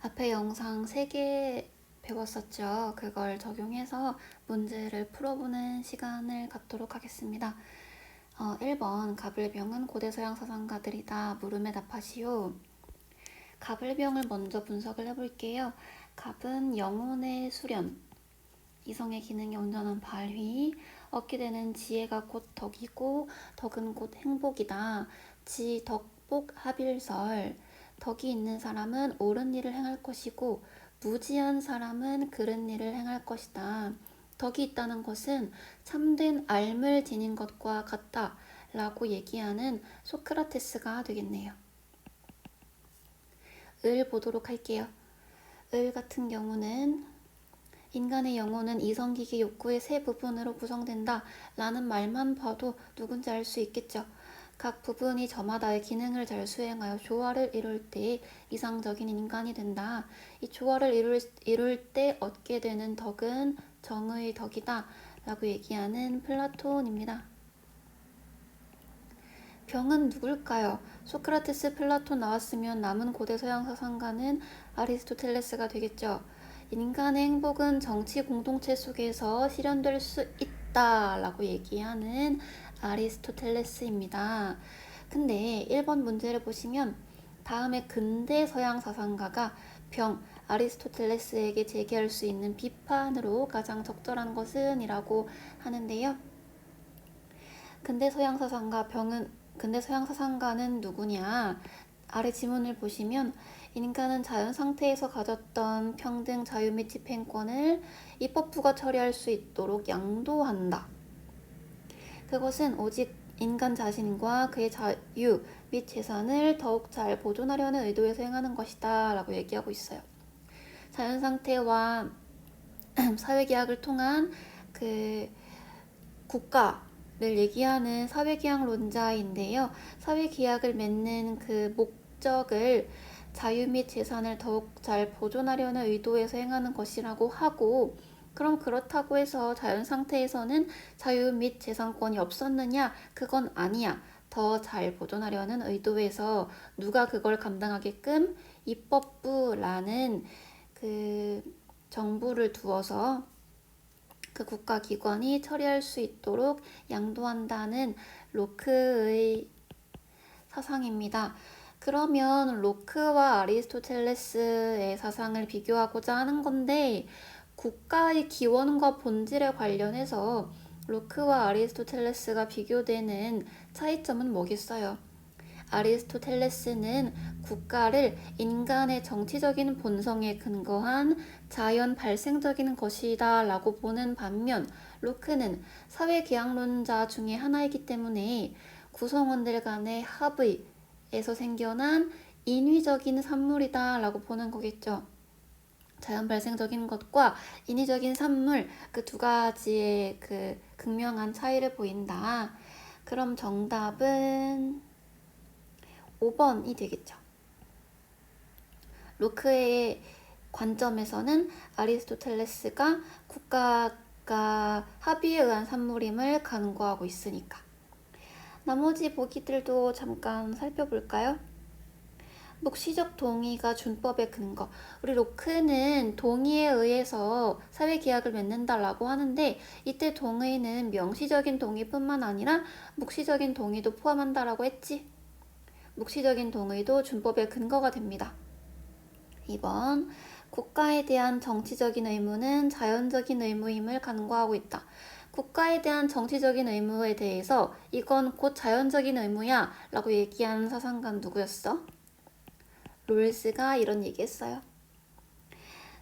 앞에 영상 3개 배웠었죠. 그걸 적용해서 문제를 풀어보는 시간을 갖도록 하겠습니다. 1번 갑을병은 고대 서양 사상가들이다. 물음에 답하시오. 갑을병을 먼저 분석을 해볼게요. 갑은 영혼의 수련, 이성의 기능이 온전한 발휘, 얻게 되는 지혜가 곧 덕이고 덕은 곧 행복이다. 지, 덕, 복, 합일설. 덕이 있는 사람은 옳은 일을 행할 것이고 무지한 사람은 그른 일을 행할 것이다. 덕이 있다는 것은 참된 알을 지닌 것과 같다 라고 얘기하는 소크라테스가 되겠네요. 을 보도록 할게요. 을 같은 경우는 인간의 영혼은 이성기기 욕구의 세 부분으로 구성된다 라는 말만 봐도 누군지 알 수 있겠죠. 각 부분이 저마다의 기능을 잘 수행하여 조화를 이룰 때 이상적인 인간이 된다. 이 조화를 이룰 때 얻게 되는 덕은 정의 덕이다 라고 얘기하는 플라톤입니다. 병은 누굴까요? 소크라테스, 플라톤 나왔으면 남은 고대 서양 사상가는 아리스토텔레스가 되겠죠. 인간의 행복은 정치 공동체 속에서 실현될 수 있다 라고 얘기하는 아리스토텔레스입니다. 근데 1번 문제를 보시면 다음에 근대 서양 사상가가 병, 아리스토텔레스에게 제기할 수 있는 비판으로 가장 적절한 것은 이라고 하는데요. 근대 서양 사상가는 누구냐? 아래 지문을 보시면 인간은 자연 상태에서 가졌던 평등, 자유 및 집행권을 입법부가 처리할 수 있도록 양도한다. 그것은 오직 인간 자신과 그의 자유 및 재산을 더욱 잘 보존하려는 의도에서 행하는 것이다 라고 얘기하고 있어요. 자연 상태와 사회계약을 통한 그 국가를 얘기하는 사회계약론자인데요. 사회계약을 맺는 그 목적을 자유 및 재산을 더욱 잘 보존하려는 의도에서 행하는 것이라고 하고, 그럼 그렇다고 해서 자연 상태에서는 자유 및 재산권이 없었느냐? 그건 아니야. 더 잘 보존하려는 의도에서 누가 그걸 감당하게끔 입법부라는 그 정부를 두어서 그 국가기관이 처리할 수 있도록 양도한다는 로크의 사상입니다. 그러면 로크와 아리스토텔레스의 사상을 비교하고자 하는 건데, 국가의 기원과 본질에 관련해서 로크와 아리스토텔레스가 비교되는 차이점은 뭐겠어요? 아리스토텔레스는 국가를 인간의 정치적인 본성에 근거한 자연 발생적인 것이다 라고 보는 반면, 로크는 사회계약론자 중에 하나이기 때문에 구성원들 간의 합의에서 생겨난 인위적인 산물이다 라고 보는 거겠죠. 자연 발생적인 것과 인위적인 산물, 그 두 가지의 그 극명한 차이를 보인다. 그럼 정답은 5번이 되겠죠. 로크의 관점에서는 아리스토텔레스가 국가가 합의에 의한 산물임을 간구하고 있으니까. 나머지 보기들도 잠깐 살펴볼까요? 묵시적 동의가 준법의 근거. 우리 로크는 동의에 의해서 사회계약을 맺는다라고 하는데, 이때 동의는 명시적인 동의뿐만 아니라 묵시적인 동의도 포함한다라고 했지. 묵시적인 동의도 준법의 근거가 됩니다. 2번, 국가에 대한 정치적인 의무는 자연적인 의무임을 간과하고 있다. 국가에 대한 정치적인 의무에 대해서 이건 곧 자연적인 의무야 라고 얘기하는 사상가는 누구였어? 롤스가 이런 얘기했어요.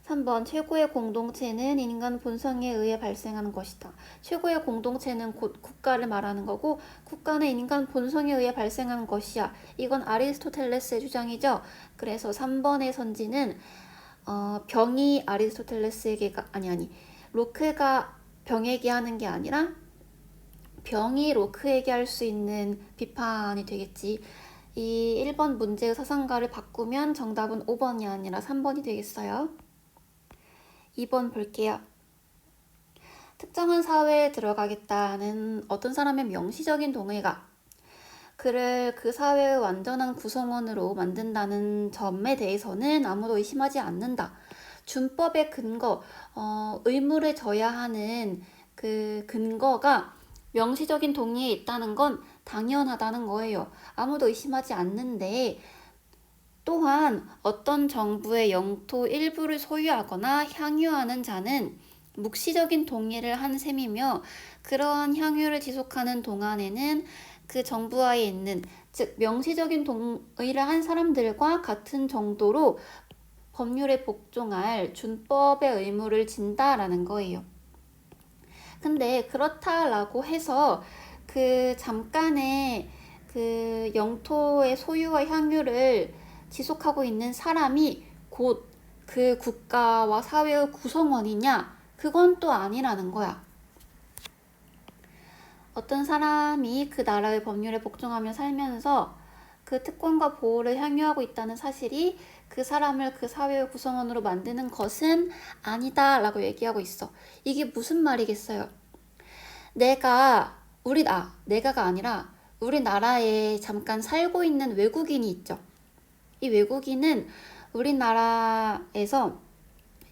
3번, 최고의 공동체는 인간 본성에 의해 발생하는 것이다. 최고의 공동체는 곧 국가를 말하는 거고, 국가는 인간 본성에 의해 발생하는 것이야. 이건 아리스토텔레스의 주장이죠. 그래서 3번의 선지는 병이 아리스토텔레스에게가 로크가 병에게 하는 게 아니라 병이 로크에게 할 수 있는 비판이 되겠지. 이 1번 문제의 사상가를 바꾸면 정답은 5번이 아니라 3번이 되겠어요. 2번 볼게요. 특정한 사회에 들어가겠다는 어떤 사람의 명시적인 동의가 그를 그 사회의 완전한 구성원으로 만든다는 점에 대해서는 아무도 의심하지 않는다. 준법의 근거, 의무를 져야 하는 그 근거가 명시적인 동의에 있다는 건 당연하다는 거예요. 아무도 의심하지 않는데, 또한 어떤 정부의 영토 일부를 소유하거나 향유하는 자는 묵시적인 동의를 한 셈이며, 그러한 향유를 지속하는 동안에는 그 정부하에 있는, 즉 명시적인 동의를 한 사람들과 같은 정도로 법률에 복종할 준법의 의무를 진다라는 거예요. 근데 그렇다라고 해서 그 잠깐의 그 영토의 소유와 향유를 지속하고 있는 사람이 곧 그 국가와 사회의 구성원이냐? 그건 또 아니라는 거야. 어떤 사람이 그 나라의 법률에 복종하며 살면서 그 특권과 보호를 향유하고 있다는 사실이 그 사람을 그 사회의 구성원으로 만드는 것은 아니다 라고 얘기하고 있어. 이게 무슨 말이겠어요? 내가가 아니라 우리나라에 잠깐 살고 있는 외국인이 있죠. 이 외국인은 우리나라에서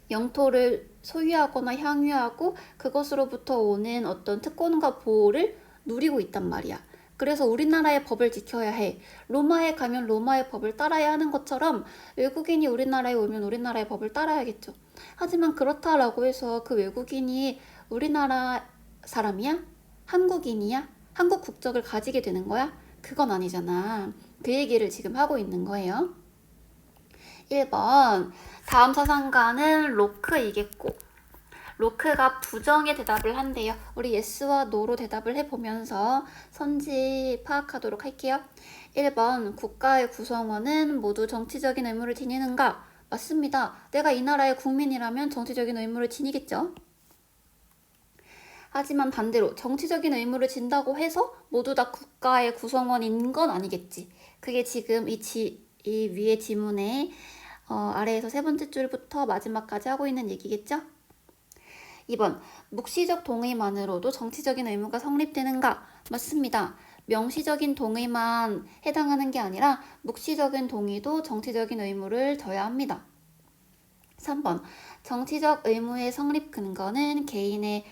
영토를 소유하거나 향유하고 그것으로부터 오는 어떤 특권과 보호를 누리고 있단 말이야. 그래서 우리나라의 법을 지켜야 해. 로마에 가면 로마의 법을 따라야 하는 것처럼 외국인이 우리나라에 오면 우리나라의 법을 따라야겠죠. 하지만 그렇다라고 해서 그 외국인이 우리나라 사람이야? 한국인이야? 한국 국적을 가지게 되는 거야? 그건 아니잖아. 그 얘기를 지금 하고 있는 거예요. 1번 다음 사상가는 로크이겠고, 로크가 부정의 대답을 한대요. 우리 예스와 노로 대답을 해보면서 선지 파악하도록 할게요. 1번 국가의 구성원은 모두 정치적인 의무를 지니는가? 맞습니다. 내가 이 나라의 국민이라면 정치적인 의무를 지니겠죠. 하지만 반대로 정치적인 의무를 진다고 해서 모두 다 국가의 구성원인 건 아니겠지. 그게 지금 이 위의 지문에 아래에서 세 번째 줄부터 마지막까지 하고 있는 얘기겠죠? 2번 묵시적 동의만으로도 정치적인 의무가 성립되는가? 맞습니다. 명시적인 동의만 해당하는 게 아니라 묵시적인 동의도 정치적인 의무를 져야 합니다. 3번 정치적 의무의 성립 근거는 개인의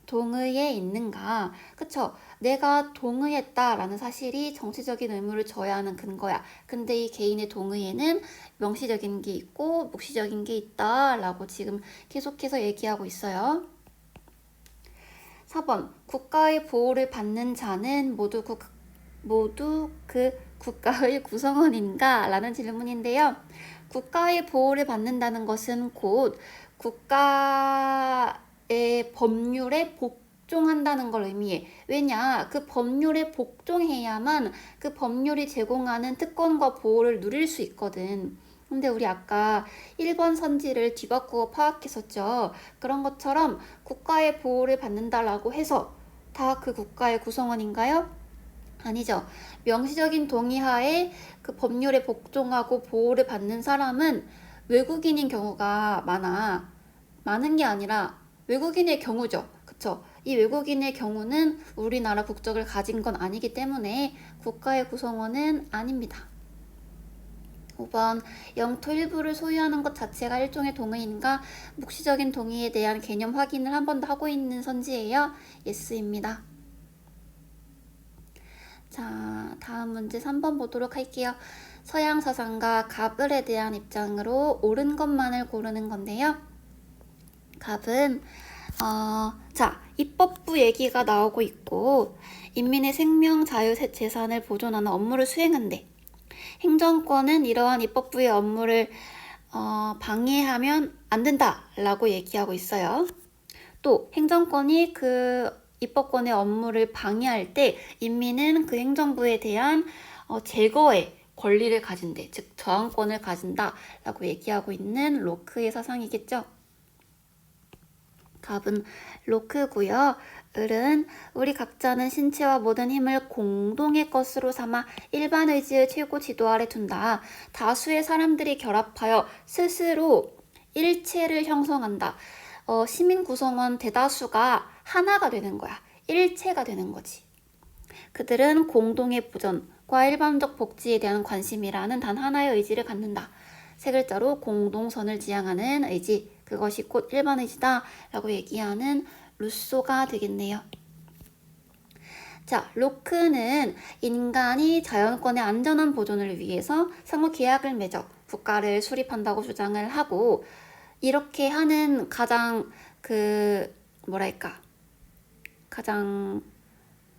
동의에 있는가? 그쵸? 내가 동의했다라는 사실이 정치적인 의무를 져야 하는 근거야. 근데 이 개인의 동의에는 명시적인 게 있고 묵시적인 게 있다라고 지금 계속해서 얘기하고 있어요. 4번 국가의 보호를 받는 자는 모두 그 국가의 구성원인가? 라는 질문인데요. 국가의 보호를 받는다는 것은 곧 국가의 법률에 복종한다는 걸 의미해. 왜냐? 그 법률에 복종해야만 그 법률이 제공하는 특권과 보호를 누릴 수 있거든. 근데 우리 아까 1번 선지를 뒤바꾸어 파악했었죠. 그런 것처럼 국가의 보호를 받는다라고 해서 다 그 국가의 구성원인가요? 아니죠. 명시적인 동의하에 그 법률에 복종하고 보호를 받는 사람은 외국인인 경우가 많아. 많은 게 아니라 외국인의 경우죠. 그쵸? 이 외국인의 경우는 우리나라 국적을 가진 건 아니기 때문에 국가의 구성원은 아닙니다. 5번 영토 일부를 소유하는 것 자체가 일종의 동의인가? 묵시적인 동의에 대한 개념 확인을 한 번 더 하고 있는 선지예요. 예스입니다. 자, 다음 문제 3번 보도록 할게요. 서양 사상가 가블에 대한 입장으로 옳은 것만을 고르는 건데요. 갑은 입법부 얘기가 나오고 있고, 인민의 생명, 자유, 재산을 보존하는 업무를 수행한대. 행정권은 이러한 입법부의 업무를 방해하면 안 된다라고 얘기하고 있어요. 또 행정권이 그 입법권의 업무를 방해할 때 인민은 그 행정부에 대한 제거의 권리를 가진대. 즉 저항권을 가진다라고 얘기하고 있는 로크의 사상이겠죠. 답은 로크고요. 을은 우리 각자는 신체와 모든 힘을 공동의 것으로 삼아 일반 의지의 최고 지도 아래 둔다. 다수의 사람들이 결합하여 스스로 일체를 형성한다. 시민 구성원 대다수가 하나가 되는 거야. 일체가 되는 거지. 그들은 공동의 보전과 일반적 복지에 대한 관심이라는 단 하나의 의지를 갖는다. 세 글자로 공동선을 지향하는 의지, 그것이 곧 일반 의지다 라고 얘기하는 루소가 되겠네요. 자, 로크는 인간이 자연권의 안전한 보존을 위해서 상호 계약을 맺어 국가를 수립한다고 주장을 하고, 이렇게 하는 가장 가장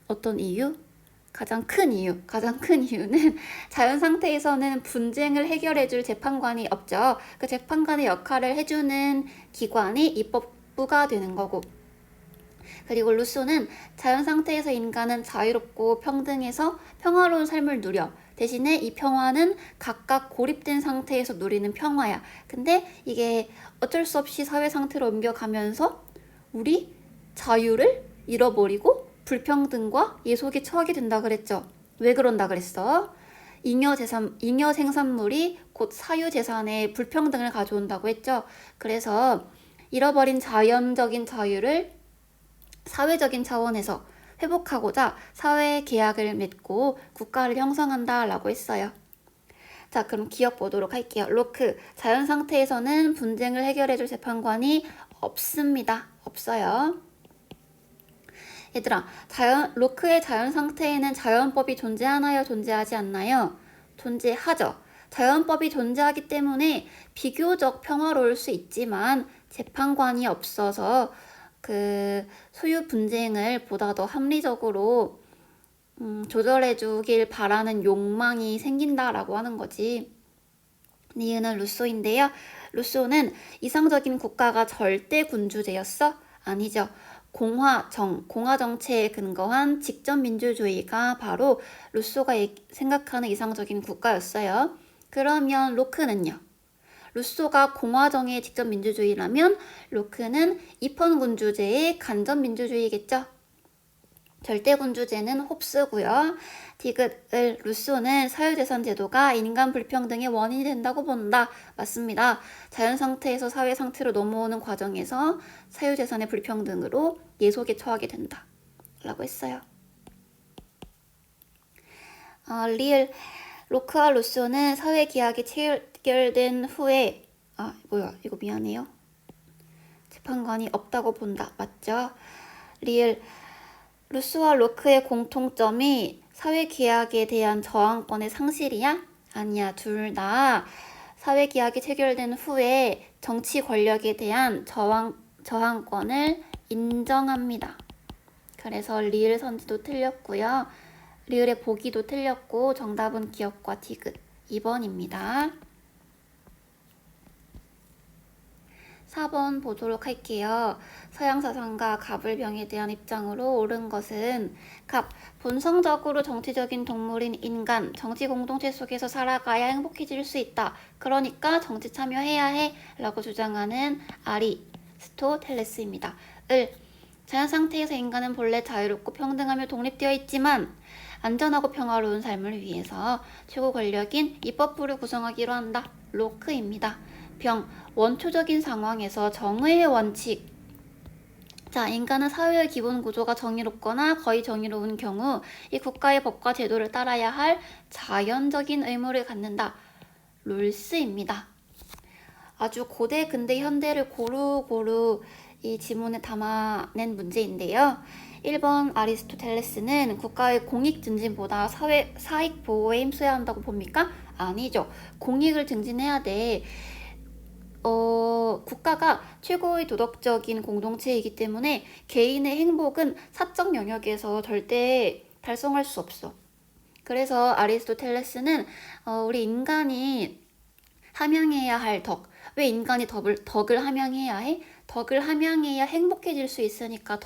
어떤 이유? 가장 큰 이유는 자연 상태에서는 분쟁을 해결해줄 재판관이 없죠. 그 재판관의 역할을 해주는 기관이 입법부가 되는 거고, 그리고 루소는 자연 상태에서 인간은 자유롭고 평등해서 평화로운 삶을 누려. 대신에 이 평화는 각각 고립된 상태에서 누리는 평화야. 근데 이게 어쩔 수 없이 사회 상태로 옮겨가면서 우리 자유를 잃어버리고 불평등과 예속에 처하게 된다 그랬죠. 왜 그런다 그랬어? 잉여 생산물이 곧 사유재산의 불평등을 가져온다고 했죠. 그래서 잃어버린 자연적인 자유를 사회적인 차원에서 회복하고자 사회 계약을 맺고 국가를 형성한다라고 했어요. 자, 그럼 기억 보도록 할게요. 로크, 자연 상태에서는 분쟁을 해결해줄 재판관이 없습니다. 없어요. 얘들아, 로크의 자연 상태에는 자연법이 존재하나요? 존재하지 않나요? 존재하죠. 자연법이 존재하기 때문에 비교적 평화로울 수 있지만 재판관이 없어서 소유 분쟁을 보다 더 합리적으로 조절해 주길 바라는 욕망이 생긴다라고 하는 거지. 니은은 루소인데요. 루소는 이상적인 국가가 절대 군주제였어? 아니죠. 공화 정체에 근거한 직접 민주주의가 바로 루소가 생각하는 이상적인 국가였어요. 그러면 로크는요? 루소가 공화정의 직접 민주주의라면 로크는 입헌군주제의 간접민주주의겠죠. 절대군주제는 홉스고요. 디귿을 루소는 사유재산 제도가 인간 불평등의 원인이 된다고 본다. 맞습니다. 자연 상태에서 사회 상태로 넘어오는 과정에서 사유재산의 불평등으로 예속에 처하게 된다. 라고 했어요. 리을 로크와 루소는 사회계약이 체결된 후에 이거 미안해요. 재판관이 없다고 본다. 맞죠? 리을 루소와 로크의 공통점이 사회계약에 대한 저항권의 상실이야? 아니야. 둘 다 사회계약이 체결된 후에 정치 권력에 대한 저항권을 인정합니다. 그래서 리을 선지도 틀렸고요. 리을의 보기도 틀렸고 정답은 기억과 디귿 2번입니다. 4번 보도록 할게요. 서양 사상가 가불병에 대한 입장으로 옳은 것은 본성적으로 정치적인 동물인 인간, 정치 공동체 속에서 살아가야 행복해질 수 있다. 그러니까 정치 참여해야 해 라고 주장하는 아리스토텔레스입니다. 자연 상태에서 인간은 본래 자유롭고 평등하며 독립되어 있지만 안전하고 평화로운 삶을 위해서 최고 권력인 입법부를 구성하기로 한다. 로크입니다. 원초적인 상황에서 정의의 원칙. 자, 인간은 사회의 기본 구조가 정의롭거나 거의 정의로운 경우 이 국가의 법과 제도를 따라야 할 자연적인 의무를 갖는다. 롤스입니다. 아주 고대, 근대, 현대를 고루고루 이 지문에 담아낸 문제인데요. 1번 아리스토텔레스는 국가의 공익 증진보다 사익 보호에 힘써야 한다고 봅니까? 아니죠. 공익을 증진해야 돼. 국가가 최고의 도덕적인 공동체이기 때문에 개인의 행복은 사적 영역에서 절대 달성할 수 없어. 그래서 아리스토텔레스는 우리 인간이 함양해야 할 왜 인간이 덕을 함양해야 해? 덕을 함양해야 행복해질 수 있으니까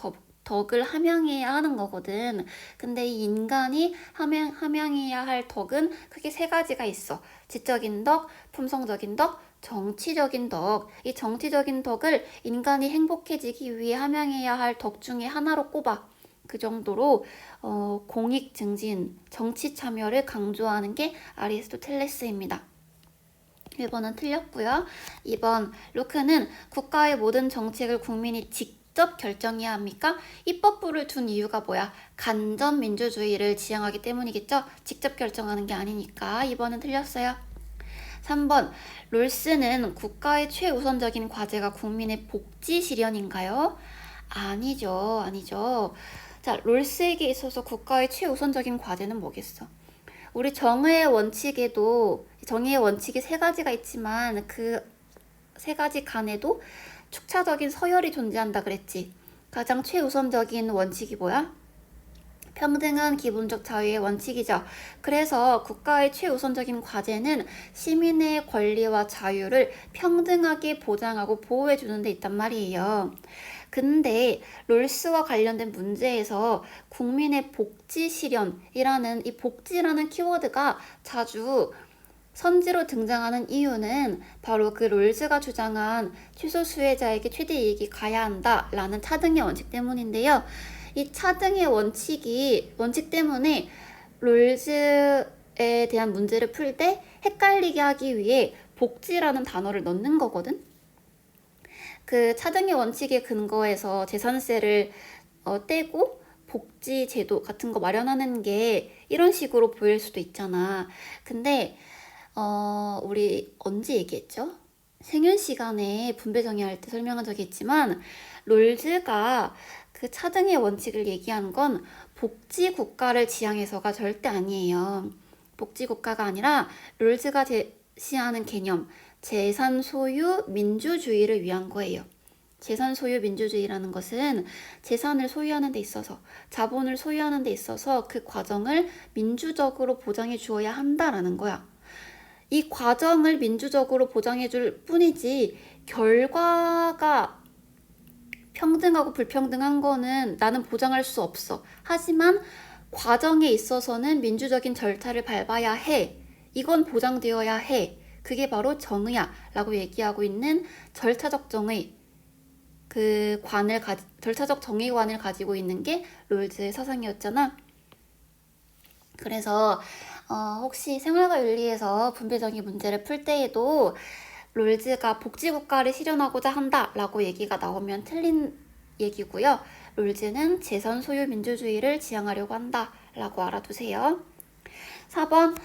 덕을 함양해야 하는 거거든. 근데 이 인간이 함양해야 할 덕은 크게 세 가지가 있어. 지적인 덕, 품성적인 덕, 정치적인 덕. 이 정치적인 덕을 인간이 행복해지기 위해 함양해야 할 덕 중에 하나로 꼽아. 그 정도로 공익 증진, 정치 참여를 강조하는 게 아리스토텔레스입니다. 1번은 틀렸고요. 2번 로크는 국가의 모든 정책을 국민이 직접 결정해야 합니까? 입법부를 둔 이유가 뭐야? 간접 민주주의를 지향하기 때문이겠죠? 직접 결정하는 게 아니니까 2번은 틀렸어요. 3번, 롤스는 국가의 최우선적인 과제가 국민의 복지 실현인가요? 아니죠, 아니죠. 자, 롤스에게 있어서 국가의 최우선적인 과제는 뭐겠어? 우리 정의의 원칙에도 정의의 원칙이 세 가지가 있지만 그 세 가지 간에도 축차적인 서열이 존재한다 그랬지. 가장 최우선적인 원칙이 뭐야? 평등은 기본적 자유의 원칙이죠. 그래서 국가의 최우선적인 과제는 시민의 권리와 자유를 평등하게 보장하고 보호해 주는 데 있단 말이에요. 근데 롤스와 관련된 문제에서 국민의 복지 실현이라는 이 복지라는 키워드가 자주 선지로 등장하는 이유는 바로 그 롤스가 주장한 최소 수혜자에게 최대 이익이 가야 한다라는 차등의 원칙 때문인데요. 이 차등의 원칙 때문에 롤즈에 대한 문제를 풀 때 헷갈리게 하기 위해 복지라는 단어를 넣는 거거든. 그 차등의 원칙에 근거해서 재산세를 떼고 복지 제도 같은 거 마련하는 게 이런 식으로 보일 수도 있잖아. 근데 우리 언제 얘기했죠? 생윤 시간에 분배 정의할 때 설명한 적이 있지만 롤즈가 그 차등의 원칙을 얘기한 건 복지 국가를 지향해서가 절대 아니에요. 복지 국가가 아니라 롤즈가 제시하는 개념, 재산 소유 민주주의를 위한 거예요. 재산 소유 민주주의라는 것은 재산을 소유하는 데 있어서, 자본을 소유하는 데 있어서 그 과정을 민주적으로 보장해 주어야 한다라는 거야. 이 과정을 민주적으로 보장해 줄 뿐이지 결과가 평등하고 불평등한 거는 나는 보장할 수 없어. 하지만 과정에 있어서는 민주적인 절차를 밟아야 해. 이건 보장되어야 해. 그게 바로 정의야 라고 얘기하고 있는 절차적 정의, 절차적 정의관을 가지고 있는 게 롤즈의 사상이었잖아. 그래서 혹시 생활과 윤리에서 분배정의 문제를 풀 때에도 롤즈가 복지국가를 실현하고자 한다라고 얘기가 나오면 틀린 얘기고요. 롤즈는 재산 소유 민주주의를 지향하려고 한다라고 알아두세요. 4번,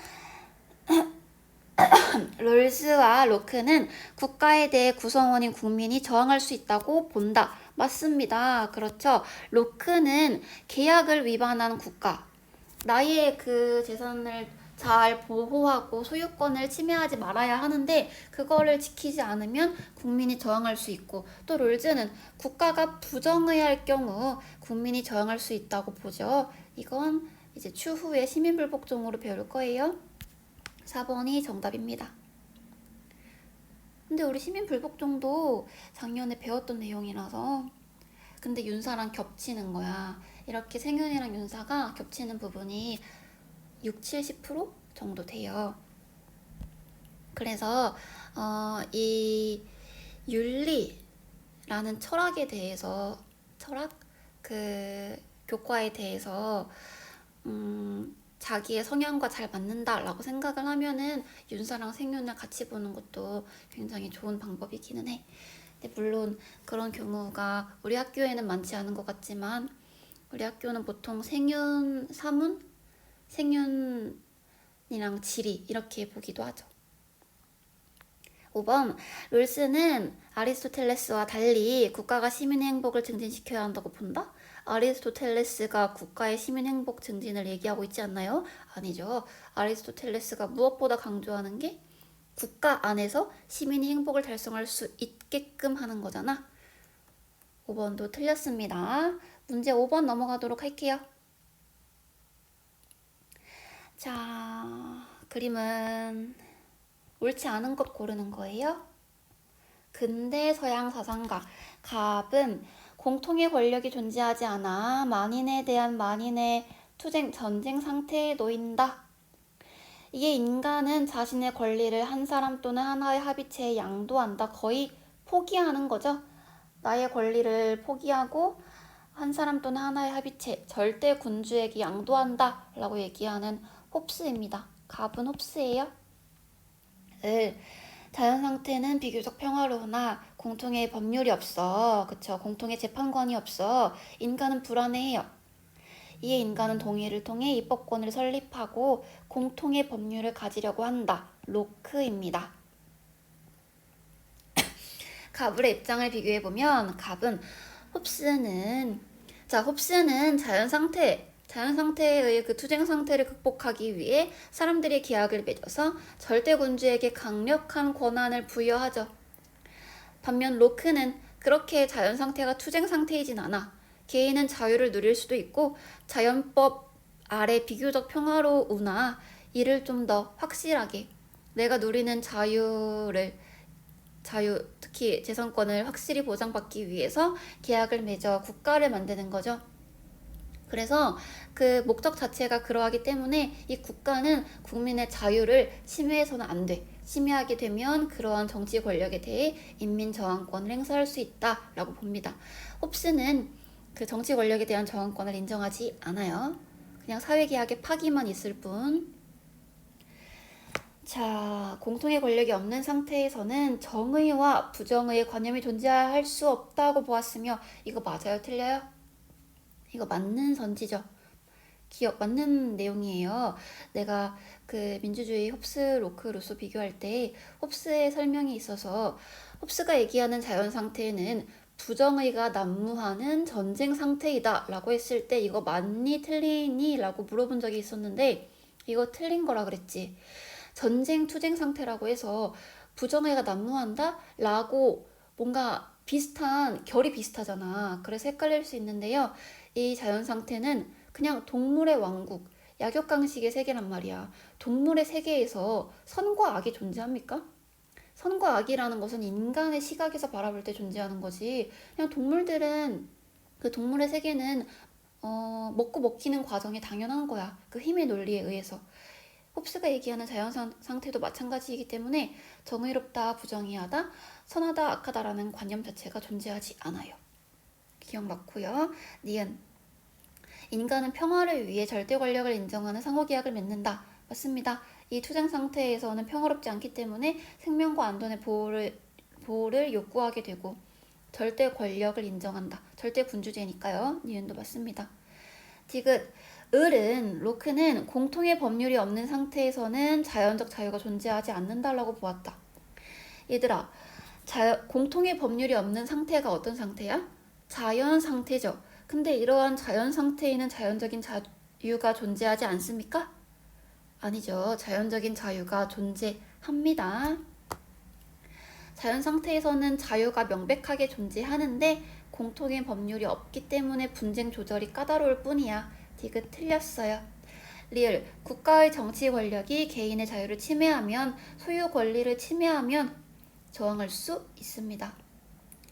롤스와 로크는 국가에 대해 구성원인 국민이 저항할 수 있다고 본다. 맞습니다. 그렇죠. 로크는 계약을 위반한 국가, 나의 그 재산을 잘 보호하고 소유권을 침해하지 말아야 하는데 그거를 지키지 않으면 국민이 저항할 수 있고, 또 롤즈는 국가가 부정의할 경우 국민이 저항할 수 있다고 보죠. 이건 이제 추후에 시민불복종으로 배울 거예요. 4번이 정답입니다. 근데 우리 시민불복종도 작년에 배웠던 내용이라서, 근데 윤사랑 겹치는 거야. 이렇게 생윤이랑 윤사가 겹치는 부분이 60-70% 정도 돼요. 그래서 이 윤리라는 철학에 대해서, 그 교과에 대해서 자기의 성향과 잘 맞는다라고 생각을 하면은 윤사랑 생윤을 같이 보는 것도 굉장히 좋은 방법이기는 해. 근데 물론 그런 경우가 우리 학교에는 많지 않은 것 같지만 우리 학교는 보통 생윤, 사문, 생윤이랑 지리 이렇게 보기도 하죠. 5번, 롤스는 아리스토텔레스와 달리 국가가 시민의 행복을 증진시켜야 한다고 본다? 아리스토텔레스가 국가의 시민 행복 증진을 얘기하고 있지 않나요? 아니죠. 아리스토텔레스가 무엇보다 강조하는 게 국가 안에서 시민이 행복을 달성할 수 있게끔 하는 거잖아. 5번도 틀렸습니다. 문제 5번 넘어가도록 할게요. 자, 그림은 옳지 않은 것 고르는 거예요. 근대 서양 사상가 갑은 공통의 권력이 존재하지 않아 만인에 대한 만인의 전쟁 상태에 놓인다. 이게 인간은 자신의 권리를 한 사람 또는 하나의 합의체에 양도한다. 거의 포기하는 거죠. 나의 권리를 포기하고 한 사람 또는 하나의 합의체, 절대 군주에게 양도한다 라고 얘기하는 홉스입니다. 갑은 홉스예요. 자연 상태는 비교적 평화로우나 공통의 법률이 없어. 그쵸? 공통의 재판관이 없어. 인간은 불안해해요. 이에 인간은 동의를 통해 입법권을 설립하고 공통의 법률을 가지려고 한다. 로크입니다. 갑을의 입장을 비교해보면 갑은 홉스는 자연 상태의 그 투쟁 상태를 극복하기 위해 사람들이 계약을 맺어서 절대 군주에게 강력한 권한을 부여하죠. 반면 로크는 그렇게 자연 상태가 투쟁 상태이진 않아. 개인은 자유를 누릴 수도 있고 자연법 아래 비교적 평화로우나 이를 좀 더 확실하게 내가 누리는 특히 재산권을 확실히 보장받기 위해서 계약을 맺어 국가를 만드는 거죠. 그래서 그 목적 자체가 그러하기 때문에 이 국가는 국민의 자유를 침해해서는 안 돼. 침해하게 되면 그러한 정치 권력에 대해 인민 저항권을 행사할 수 있다라고 봅니다. 홉스는 그 정치 권력에 대한 저항권을 인정하지 않아요. 그냥 사회계약의 파기만 있을 뿐. 자, 공통의 권력이 없는 상태에서는 정의와 부정의의 관념이 존재할 수 없다고 보았으며 이거 맞아요? 틀려요? 이거 맞는 선지죠. 맞는 내용이에요. 내가 그 민주주의 홉스, 로크, 루소 비교할 때 홉스의 설명이 있어서 홉스가 얘기하는 자연 상태는 부정의가 난무하는 전쟁 상태이다 라고 했을 때 이거 맞니 틀리니 라고 물어본 적이 있었는데 이거 틀린 거라 그랬지. 전쟁 투쟁 상태라고 해서 부정의가 난무한다 라고 뭔가 결이 비슷하잖아. 그래서 헷갈릴 수 있는데요. 이 자연 상태는 그냥 동물의 왕국, 약육강식의 세계란 말이야. 동물의 세계에서 선과 악이 존재합니까? 선과 악이라는 것은 인간의 시각에서 바라볼 때 존재하는 거지. 그냥 그 동물의 세계는 먹고 먹히는 과정이 당연한 거야. 그 힘의 논리에 의해서. 홉스가 얘기하는 자연 상태도 마찬가지이기 때문에 정의롭다, 부정의하다, 선하다, 악하다라는 관념 자체가 존재하지 않아요. 기억났고요. 니은. 인간은 평화를 위해 절대 권력을 인정하는 상호계약을 맺는다. 맞습니다. 이 투쟁 상태에서는 평화롭지 않기 때문에 생명과 안전의 보호를 요구하게 되고 절대 권력을 인정한다. 절대 군주제니까요. 니은도 맞습니다. 디귿. 로크는 공통의 법률이 없는 상태에서는 자연적 자유가 존재하지 않는다라고 보았다. 얘들아, 공통의 법률이 없는 상태가 어떤 상태야? 자연 상태죠. 근데 이러한 자연 상태에는 자연적인 자유가 존재하지 않습니까? 아니죠. 자연적인 자유가 존재합니다. 자연 상태에서는 자유가 명백하게 존재하는데 공통의 법률이 없기 때문에 분쟁 조절이 까다로울 뿐이야. 디귿 틀렸어요. 리을. 국가의 정치 권력이 개인의 자유를 침해하면 소유 권리를 침해하면 저항할 수 있습니다.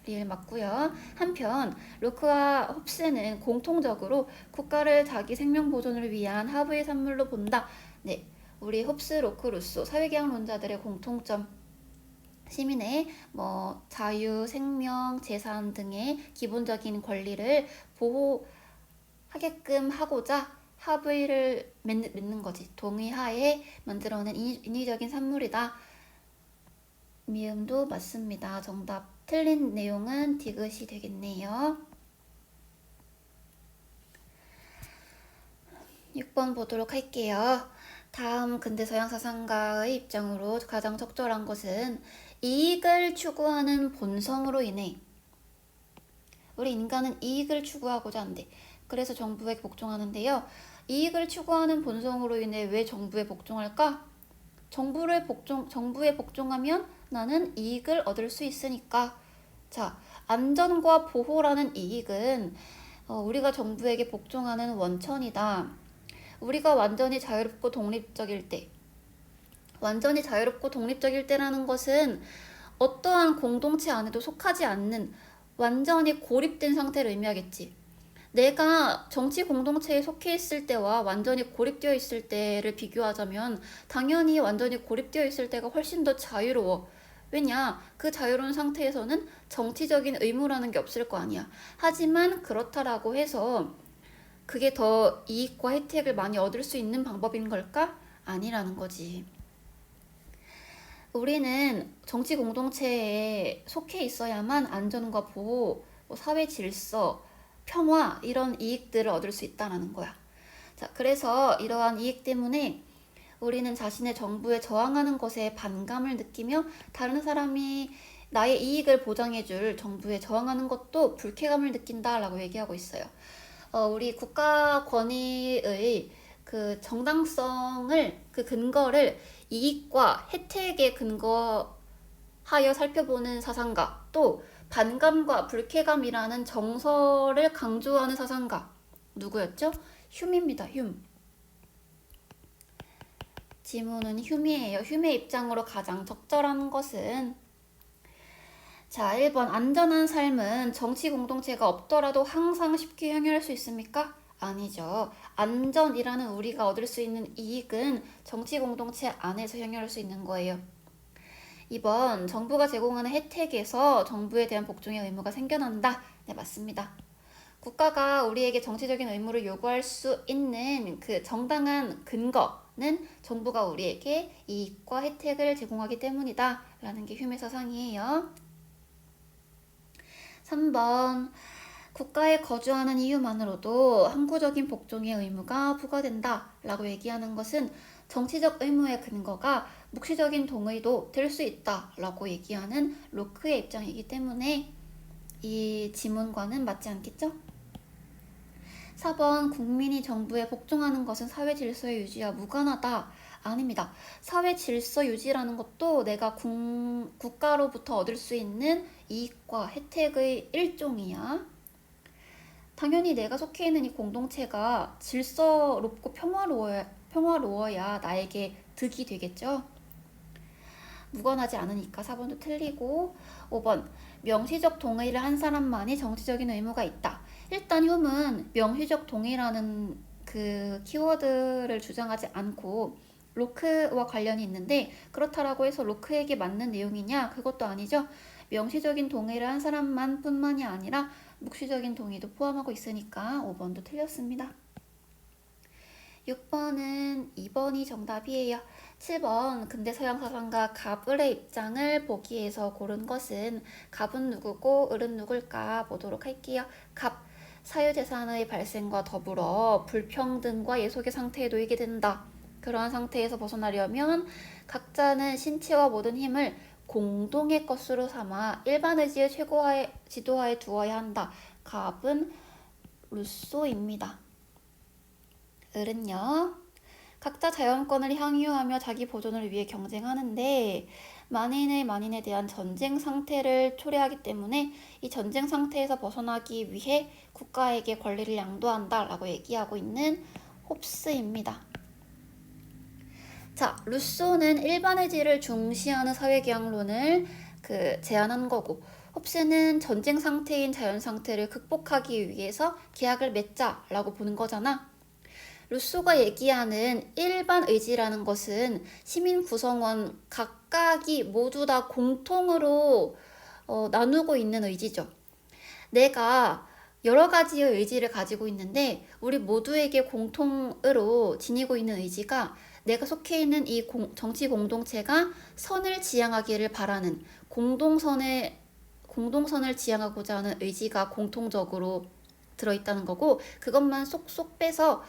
리을 맞고요. 한편 로크와 홉스는 공통적으로 국가를 자기 생명 보존을 위한 하부의 산물로 본다. 네, 우리 홉스, 로크, 루소 사회계약론자들의 공통점. 시민의 자유, 생명, 재산 등의 기본적인 권리를 보호하게끔 하고자 합의를 맺는 거지. 동의하에 만들어낸 인위적인 산물이다. 미음도 맞습니다. 정답. 틀린 내용은 디귿이 되겠네요. 6번 보도록 할게요. 다음 근대 서양 사상가의 입장으로 가장 적절한 것은 이익을 추구하는 본성으로 인해 우리 인간은 이익을 추구하고자 한대. 그래서 정부에 복종하는데요. 이익을 추구하는 본성으로 인해 왜 정부에 복종할까? 정부에 복종하면 나는 이익을 얻을 수 있으니까. 자, 안전과 보호라는 이익은 우리가 정부에게 복종하는 원천이다. 우리가 완전히 자유롭고 독립적일 때라는 것은 어떠한 공동체 안에도 속하지 않는 완전히 고립된 상태를 의미하겠지. 내가 정치 공동체에 속해 있을 때와 완전히 고립되어 있을 때를 비교하자면 당연히 완전히 고립되어 있을 때가 훨씬 더 자유로워. 왜냐? 그 자유로운 상태에서는 정치적인 의무라는 게 없을 거 아니야. 하지만 그렇다라고 해서 그게 더 이익과 혜택을 많이 얻을 수 있는 방법인 걸까? 아니라는 거지. 우리는 정치 공동체에 속해 있어야만 안전과 보호, 뭐 사회 질서, 평화 이런 이익들을 얻을 수 있다는 거야. 자, 그래서 이러한 이익 때문에 우리는 자신의 정부에 저항하는 것에 반감을 느끼며 다른 사람이 나의 이익을 보장해줄 정부에 저항하는 것도 불쾌감을 느낀다라고 얘기하고 있어요. 우리 국가 권위의 그 정당성을 그 근거를 이익과 혜택에 근거하여 살펴보는 사상가, 또 반감과 불쾌감이라는 정서를 강조하는 사상가 누구였죠? 휴미입니다. 휴. 지문은 휴미예요. 휴미의 입장으로 가장 적절한 것은 자, 1번 안전한 삶은 정치 공동체가 없더라도 항상 쉽게 향유할 수 있습니까? 아니죠. 안전이라는 우리가 얻을 수 있는 이익은 정치 공동체 안에서 향유할 수 있는 거예요. 2번 정부가 제공하는 혜택에서 정부에 대한 복종의 의무가 생겨난다. 네, 맞습니다. 국가가 우리에게 정치적인 의무를 요구할 수 있는 그 정당한 근거는 정부가 우리에게 이익과 혜택을 제공하기 때문이다 라는 게 휴메 사상이에요. 3번 국가에 거주하는 이유만으로도 항구적인 복종의 의무가 부과된다 라고 얘기하는 것은 정치적 의무의 근거가 묵시적인 동의도 될 수 있다 라고 얘기하는 로크의 입장이기 때문에 이 지문과는 맞지 않겠죠? 4번 국민이 정부에 복종하는 것은 사회 질서의 유지와 무관하다. 아닙니다. 사회 질서 유지라는 것도 내가 국가로부터 얻을 수 있는 이익과 혜택의 일종이야. 당연히 내가 속해 있는 이 공동체가 질서롭고 평화로워야 나에게 득이 되겠죠. 무관하지 않으니까 4번도 틀리고 5번 명시적 동의를 한 사람만이 정치적인 의무가 있다. 일단 휴은 명시적 동의라는 그 키워드를 주장하지 않고 로크와 관련이 있는데 그렇다라고 해서 로크에게 맞는 내용이냐? 그것도 아니죠. 명시적인 동의를 한 사람만 뿐만이 아니라 묵시적인 동의도 포함하고 있으니까 5번도 틀렸습니다. 6번은 2번이 정답이에요. 7번 근대 서양 사상가 가블의 입장을 보기 위해서 고른 것은 갑은 누구고 을은 누굴까 보도록 할게요. 갑, 사유재산의 발생과 더불어 불평등과 예속의 상태에 놓이게 된다. 그러한 상태에서 벗어나려면 각자는 신체와 모든 힘을 공동의 것으로 삼아 일반 의지의 최고의 지도하에 두어야 한다. 갑은 루소입니다. 을은요. 각자 자연권을 향유하며 자기 보존을 위해 경쟁하는데 만인에 대한 전쟁 상태를 초래하기 때문에 이 전쟁 상태에서 벗어나기 위해 국가에게 권리를 양도한다 라고 얘기하고 있는 홉스입니다. 자, 루소는 일반의지를 중시하는 사회계약론을 제안한 거고 홉스는 전쟁 상태인 자연 상태를 극복하기 위해서 계약을 맺자라고 보는 거잖아. 루소가 얘기하는 일반 의지라는 것은 시민 구성원 각각이 모두 다 공통으로 나누고 있는 의지죠. 내가 여러 가지의 의지를 가지고 있는데 우리 모두에게 공통으로 지니고 있는 의지가 내가 속해 있는 이 정치 공동체가 선을 지향하기를 바라는 공동선을 지향하고자 하는 의지가 공통적으로 들어있다는 거고 그것만 쏙쏙 빼서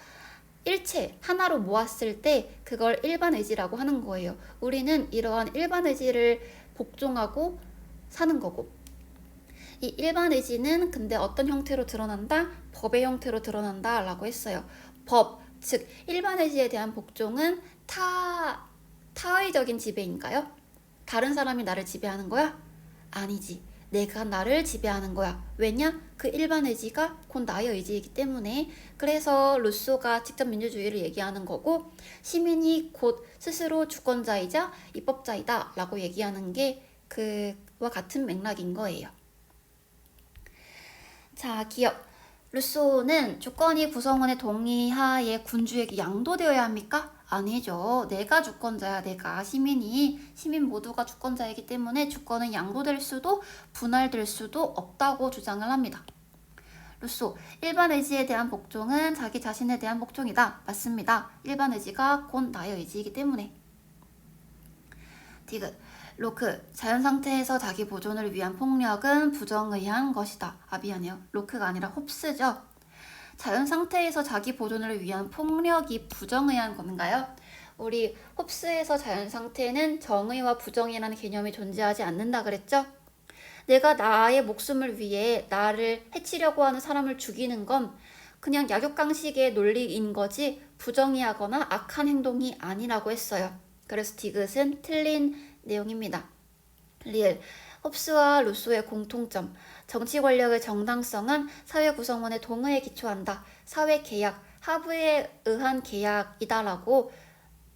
일체 하나로 모았을 때 그걸 일반 의지라고 하는 거예요. 우리는 이러한 일반 의지를 복종하고 사는 거고 이 일반 의지는 근데 어떤 형태로 드러난다? 법의 형태로 드러난다 라고 했어요. 법, 즉 일반 의지에 대한 복종은 타의적인 지배인가요? 다른 사람이 나를 지배하는 거야? 아니지. 내가 나를 지배하는 거야. 왜냐? 그 일반 의지가 곧 나의 의지이기 때문에. 그래서 루소가 직접 민주주의를 얘기하는 거고 시민이 곧 스스로 주권자이자 입법자이다 라고 얘기하는 게 그와 같은 맥락인 거예요. 자, 기업. 루소는 주권이 구성원의 동의하에 군주에게 양도되어야 합니까? 아니죠. 내가 주권자야. 내가 시민 모두가 주권자이기 때문에 주권은 양도될 수도 분할될 수도 없다고 주장을 합니다. 루소, 일반 의지에 대한 복종은 자기 자신에 대한 복종이다. 맞습니다. 일반 의지가 곧 나의 의지이기 때문에. 디귿, 로크, 자연 상태에서 자기 보존을 위한 폭력은 부정의한 것이다. 미안해요. 로크가 아니라 홉스죠. 자연 상태에서 자기 보존을 위한 폭력이 부정의한 건가요? 우리 홉스에서 자연 상태는 정의와 부정이라는 개념이 존재하지 않는다 그랬죠? 내가 나의 목숨을 위해 나를 해치려고 하는 사람을 죽이는 건 그냥 약육강식의 논리인 거지 부정의하거나 악한 행동이 아니라고 했어요. 그래서 디귿은 틀린 내용입니다. 리을, 홉스와 루소의 공통점. 정치 권력의 정당성은 사회 구성원의 동의에 기초한다. 사회 계약, 하부에 의한 계약이다라고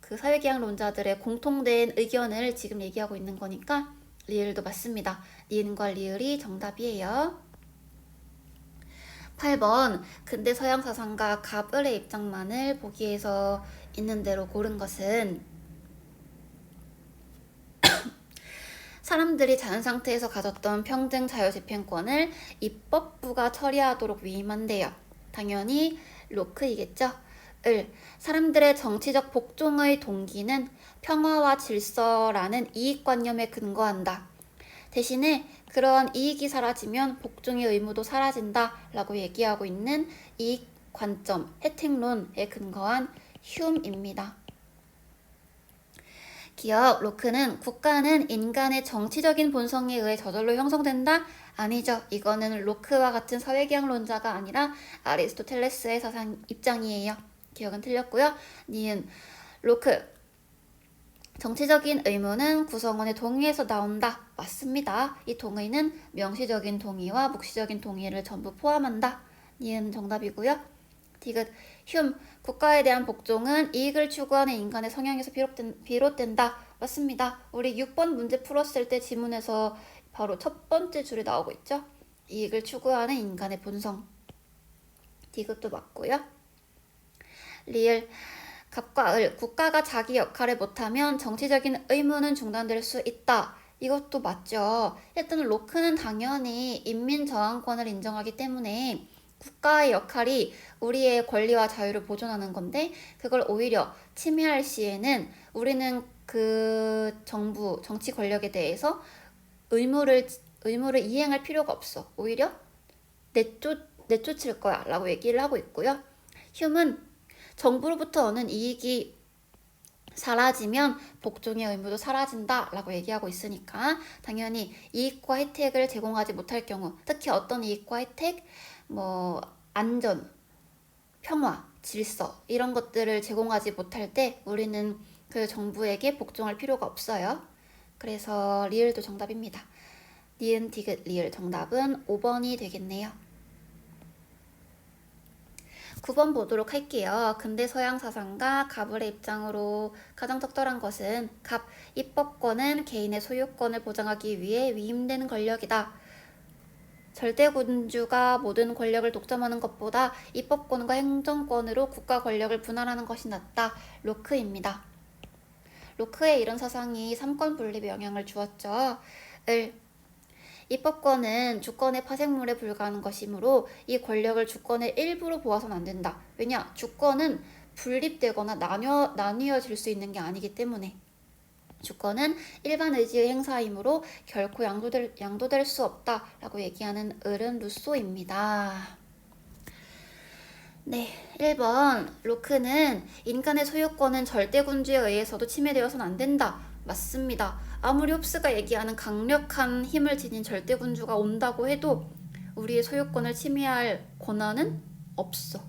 그 사회계약론자들의 공통된 의견을 지금 얘기하고 있는 거니까 리을도 맞습니다. 니은과 리을이 정답이에요. 8번 근대 서양 사상가 가브레 입장만을 보기에서 있는 대로 고른 것은 사람들이 자연 상태에서 가졌던 평등 자유집행권을 입법부가 처리하도록 위임한대요. 당연히 로크이겠죠. 사람들의 정치적 복종의 동기는 평화와 질서라는 이익관념에 근거한다. 대신에 그러한 이익이 사라지면 복종의 의무도 사라진다 라고 얘기하고 있는 이익관점, 혜택론에 근거한 휴음입니다. 기억, 로크는 국가는 인간의 정치적인 본성에 의해 저절로 형성된다? 아니죠. 이거는 로크와 같은 사회계약론자가 아니라 아리스토텔레스의 사상 입장이에요. 기억은 틀렸고요. 니은, 로크, 정치적인 의무는 구성원의 동의에서 나온다. 맞습니다. 이 동의는 명시적인 동의와 묵시적인 동의를 전부 포함한다. 니은 정답이고요. 디귿, 국가에 대한 복종은 이익을 추구하는 인간의 성향에서 비롯된다. 맞습니다. 우리 6번 문제 풀었을 때 지문에서 바로 첫 번째 줄에 나오고 있죠. 이익을 추구하는 인간의 본성. 디귿도 맞고요. 리을, 갑과 을, 국가가 자기 역할을 못하면 정치적인 의무는 중단될 수 있다. 이것도 맞죠. 일단 로크는 당연히 인민 저항권을 인정하기 때문에 국가의 역할이 우리의 권리와 자유를 보존하는 건데 그걸 오히려 침해할 시에는 우리는 그 정부, 정치 권력에 대해서 의무를 이행할 필요가 없어. 오히려 내쫓을 거야 라고 얘기를 하고 있고요. 휴은 정부로부터 오는 이익이 사라지면 복종의 의무도 사라진다 라고 얘기하고 있으니까 당연히 이익과 혜택을 제공하지 못할 경우 특히 어떤 이익과 혜택, 안전, 평화, 질서 이런 것들을 제공하지 못할 때 우리는 그 정부에게 복종할 필요가 없어요. 그래서 리을도 정답입니다. 니은, 디귿, 리을 정답은 5번이 되겠네요. 9번 보도록 할게요. 근대 서양 사상가 갑을의 입장으로 가장 적절한 것은 입법권은 개인의 소유권을 보장하기 위해 위임되는 권력이다. 절대군주가 모든 권력을 독점하는 것보다 입법권과 행정권으로 국가 권력을 분할하는 것이 낫다. 로크입니다. 로크의 이런 사상이 삼권 분립에 영향을 주었죠. 입법권은 주권의 파생물에 불과한 것이므로 이 권력을 주권의 일부로 보아서는 안 된다. 왜냐? 주권은 분립되거나 나뉘어질 수 있는 게 아니기 때문에 주권은 일반 의지의 행사이므로 결코 양도될 수 없다 라고 얘기하는 을은 루소입니다. 네, 1번 로크는 인간의 소유권은 절대군주에 의해서도 침해되어서는 안 된다. 맞습니다. 아무리 홉스가 얘기하는 강력한 힘을 지닌 절대군주가 온다고 해도 우리의 소유권을 침해할 권한은 없어.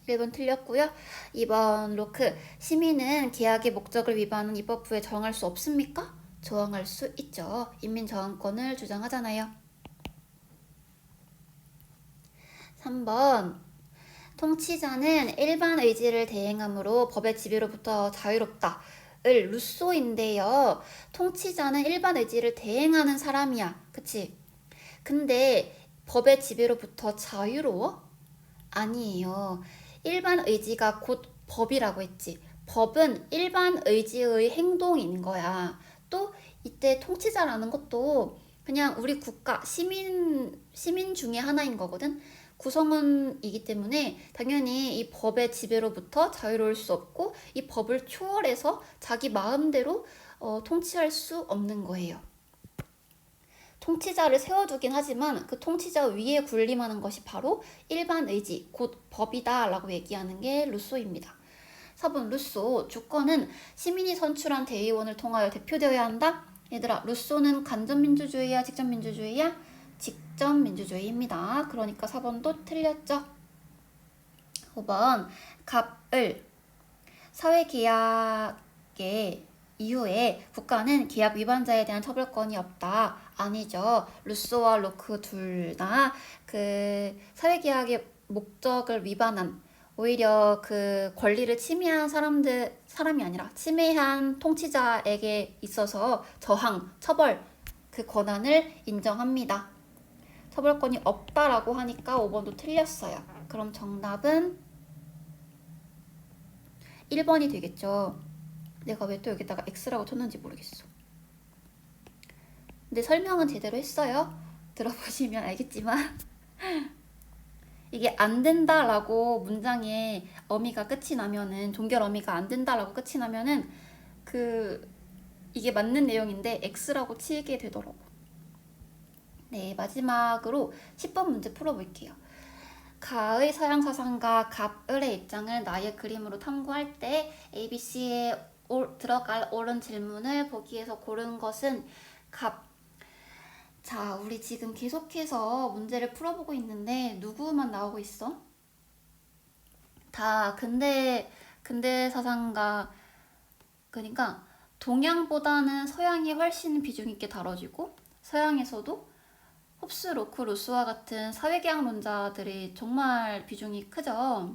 1번 틀렸고요. 2번 로크, 시민은 계약의 목적을 위반하는 입법부에 저항할 수 없습니까? 저항할 수 있죠. 인민저항권을 주장하잖아요. 3번 통치자는 일반 의지를 대행함으로 법의 지배로부터 자유롭다. 을 루소인데요. 통치자는 일반 의지를 대행하는 사람이야. 그치? 근데 법의 지배로부터 자유로워? 아니에요. 일반 의지가 곧 법이라고 했지. 법은 일반 의지의 행동인 거야. 또 이때 통치자라는 것도 그냥 우리 국가 시민 중에 하나인 거거든. 구성원이기 때문에 당연히 이 법의 지배로부터 자유로울 수 없고 이 법을 초월해서 자기 마음대로 통치할 수 없는 거예요. 통치자를 세워두긴 하지만 그 통치자 위에 군림하는 것이 바로 일반 의지, 곧 법이다 라고 얘기하는 게 루소입니다. 4번 루소, 주권은 시민이 선출한 대의원을 통하여 대표되어야 한다? 얘들아, 루소는 간접민주주의야, 직접민주주의야? 직접민주주의입니다. 그러니까 4번도 틀렸죠. 5번 갑을 사회계약의 이후에 국가는 계약 위반자에 대한 처벌권이 없다. 아니죠. 루소와 로크 둘 다 그 사회계약의 목적을 위반한, 오히려 그 권리를 침해한 사람이 아니라 침해한 통치자에게 있어서 저항, 처벌, 그 권한을 인정합니다. 처벌권이 없다라고 하니까 5번도 틀렸어요. 그럼 정답은 1번이 되겠죠. 내가 왜 또 여기다가 X라고 쳤는지 모르겠어. 근데 설명은 제대로 했어요. 들어보시면 알겠지만 이게 안 된다라고 문장에 어미가 끝이 나면은, 종결 어미가 안 된다라고 끝이 나면은 이게 맞는 내용인데 X라고 치게 되더라고. 네, 마지막으로 10번 문제 풀어볼게요. 가의 서양 사상가 갑을의 입장을 나의 그림으로 탐구할 때 ABC에 들어갈 옳은 질문을 보기에서 고른 것은 갑. 자, 우리 지금 계속해서 문제를 풀어보고 있는데 누구만 나오고 있어? 다 근대 사상가, 그러니까 동양보다는 서양이 훨씬 비중 있게 다뤄지고, 서양에서도 홉스, 로크, 루스와 같은 사회계약론자들이 정말 비중이 크죠.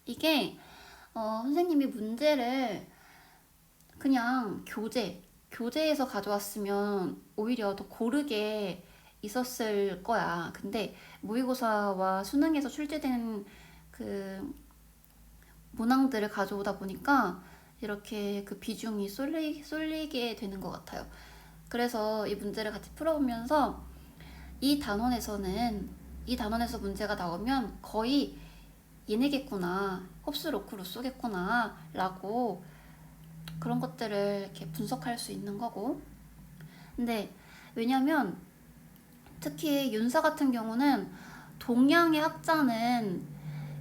이게 선생님이 문제를 그냥 교재에서 가져왔으면 오히려 더 고르게 있었을 거야. 근데 모의고사와 수능에서 출제된 그 문항들을 가져오다 보니까 이렇게 그 비중이 쏠리게 되는 것 같아요. 그래서 이 문제를 같이 풀어보면서 이 단원에서 문제가 나오면 거의 얘네겠구나, 홉스, 로크, 루소겠구나 라고 그런 것들을 이렇게 분석할 수 있는 거고. 근데 왜냐면 특히 윤사 같은 경우는 동양의 학자는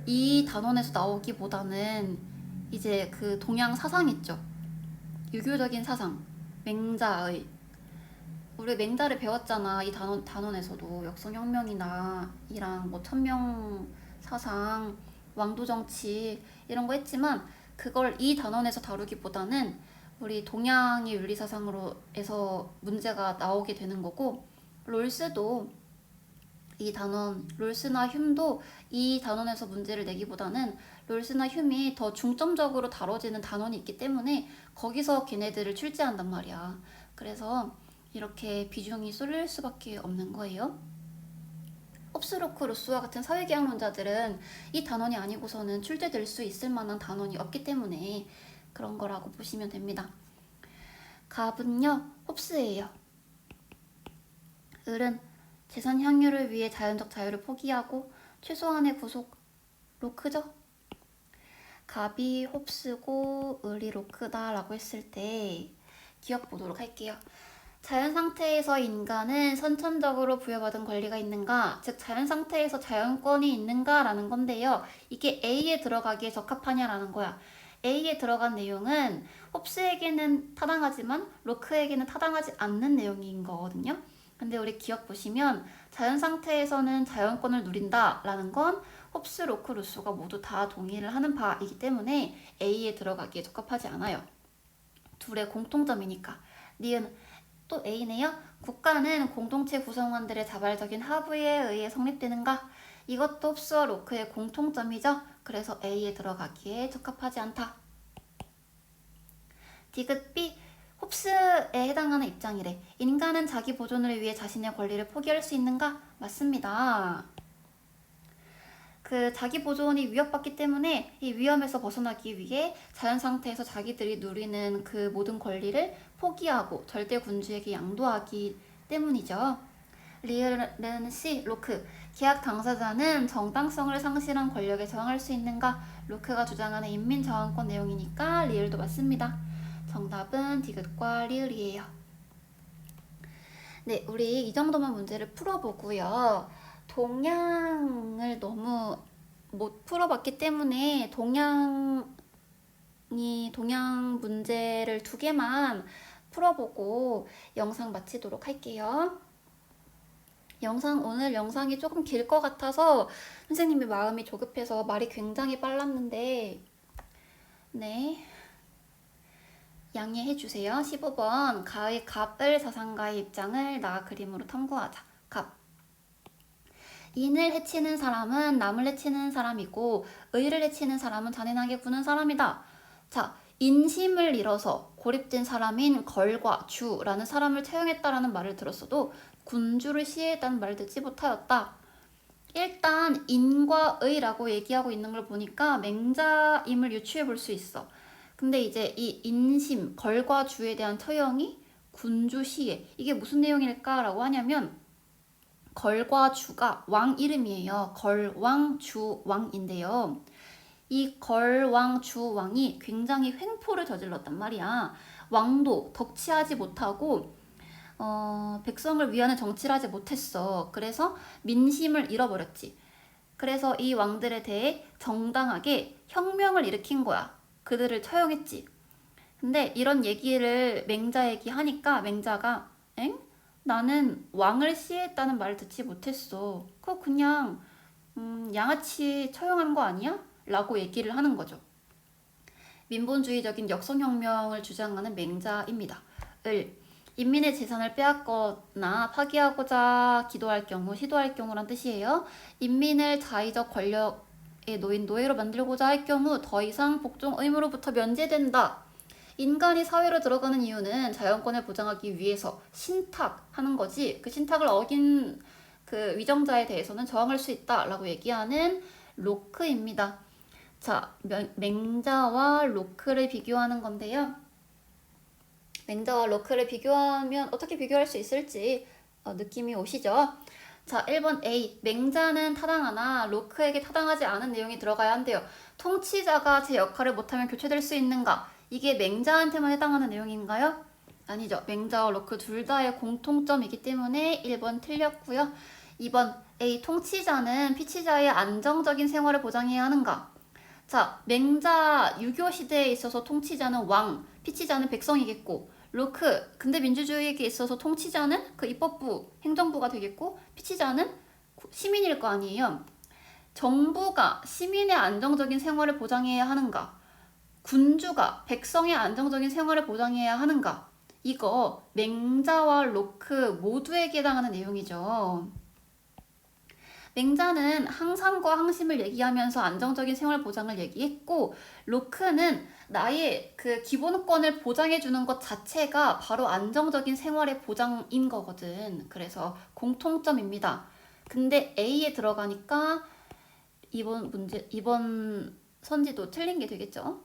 이 단원에서 나오기보다는 이제 그 동양 사상 있죠, 유교적인 사상, 맹자의, 우리 맹자를 배웠잖아. 이 단원에서도 역성혁명이나 이랑 뭐 천명 사상, 왕도 정치 이런 거 했지만 그걸 이 단원에서 다루기보다는 우리 동양의 윤리 사상으로 해서 문제가 나오게 되는 거고, 롤스나 흉도 이 단원에서 문제를 내기보다는 롤스나 흉이 더 중점적으로 다뤄지는 단원이 있기 때문에 거기서 걔네들을 출제한단 말이야. 그래서 이렇게 비중이 쏠릴 수밖에 없는 거예요. 홉스, 로크, 루스와 같은 사회계약론자들은 이 단원이 아니고서는 출제될 수 있을 만한 단원이 없기 때문에 그런 거라고 보시면 됩니다. 갑은요, 홉스예요. 을은 재산 향유를 위해 자연적 자유를 포기하고 최소한의 구속, 로크죠? 갑이 홉스고 을이 로크다 라고 했을 때 기억 보도록 할게요. 자연 상태에서 인간은 선천적으로 부여받은 권리가 있는가? 즉 자연 상태에서 자연권이 있는가? 라는 건데요. 이게 A에 들어가기에 적합하냐라는 거야. A에 들어간 내용은 홉스에게는 타당하지만 로크에게는 타당하지 않는 내용인 거거든요. 근데 우리 기억 보시면 자연 상태에서는 자연권을 누린다 라는 건 홉스, 로크, 루소가 모두 다 동의를 하는 바이기 때문에 A에 들어가기에 적합하지 않아요. 둘의 공통점이니까. 니은 또 A네요. 국가는 공동체 구성원들의 자발적인 합의에 의해 성립되는가? 이것도 홉스와 로크의 공통점이죠. 그래서 A에 들어가기에 적합하지 않다. 디귿 B, 홉스에 해당하는 입장이래. 인간은 자기 보존을 위해 자신의 권리를 포기할 수 있는가? 맞습니다. 그 자기 보존이 위협받기 때문에 이 위험에서 벗어나기 위해 자연 상태에서 자기들이 누리는 그 모든 권리를 포기하고 절대 군주에게 양도하기 때문이죠. 리을은 C, 로크. 계약 당사자는 정당성을 상실한 권력에 저항할 수 있는가? 로크가 주장하는 인민저항권 내용이니까 리을도 맞습니다. 정답은 디귿과 리을이에요. 네, 우리 이 정도만 문제를 풀어보고요. 동양을 너무 못 풀어봤기 때문에 동양 문제를 2개만 풀어보고 영상 마치도록 할게요. 오늘 영상이 조금 길 것 같아서 선생님이 마음이 조급해서 말이 굉장히 빨랐는데 네, 양해해주세요. 15번 가의 갑을 사상가의 입장을 나 그림으로 탐구하자. 갑. 인을 해치는 사람은 남을 해치는 사람이고 의를 해치는 사람은 잔인하게 구는 사람이다. 자, 인심을 잃어서 고립된 사람인 걸과 주라는 사람을 채용했다라는 말을 들었어도 군주를 시해했다는 말을 듣지 못하였다. 일단 인과 의라고 얘기하고 있는 걸 보니까 맹자임을 유추해 볼 수 있어. 근데 이제 이 인심, 걸과 주에 대한 처형이 군주 시해. 이게 무슨 내용일까라고 하냐면 걸과 주가 왕 이름이에요. 걸왕, 주왕인데요. 이 걸왕, 주왕이 굉장히 횡포를 저질렀단 말이야. 왕도 덕치하지 못하고 백성을 위하는 정치를 하지 못했어. 그래서 민심을 잃어버렸지. 그래서 이 왕들에 대해 정당하게 혁명을 일으킨 거야. 그들을 처형했지. 근데 이런 얘기를 맹자에게 하니까 맹자가 엥? 나는 왕을 시해했다는 말을 듣지 못했어. 그거 그냥 양아치 처형한 거 아니야? 라고 얘기를 하는 거죠. 민본주의적인 역성혁명을 주장하는 맹자입니다. 인민의 재산을 빼앗거나 파기하고자 시도할 경우란 뜻이에요. 인민을 자의적 권력에 놓인 노예로 만들고자 할 경우 더 이상 복종 의무로부터 면제된다. 인간이 사회로 들어가는 이유는 자연권을 보장하기 위해서 신탁하는 거지, 그 신탁을 어긴 그 위정자에 대해서는 저항할 수 있다라고 얘기하는 로크입니다. 자, 맹자와 로크를 비교하는 건데요. 맹자와 로크를 비교하면 어떻게 비교할 수 있을지 느낌이 오시죠? 자, 1번 A. 맹자는 타당하나 로크에게 타당하지 않은 내용이 들어가야 한대요. 통치자가 제 역할을 못하면 교체될 수 있는가? 이게 맹자한테만 해당하는 내용인가요? 아니죠. 맹자와 로크 둘 다의 공통점이기 때문에 1번 틀렸고요. 2번 A. 통치자는 피치자의 안정적인 생활을 보장해야 하는가? 자, 맹자 유교 시대에 있어서 통치자는 왕, 피치자는 백성이겠고, 로크 근대 민주주의에 있어서 통치자는 그 입법부, 행정부가 되겠고, 피치자는 시민일 거 아니에요. 정부가 시민의 안정적인 생활을 보장해야 하는가? 군주가 백성의 안정적인 생활을 보장해야 하는가? 이거 맹자와 로크 모두에게 해당하는 내용이죠. 맹자는 항상과 항심을 얘기하면서 안정적인 생활 보장을 얘기했고, 로크는 나의 그 기본권을 보장해주는 것 자체가 바로 안정적인 생활의 보장인 거거든. 그래서 공통점입니다. 근데 A에 들어가니까 이번 선지도 틀린 게 되겠죠.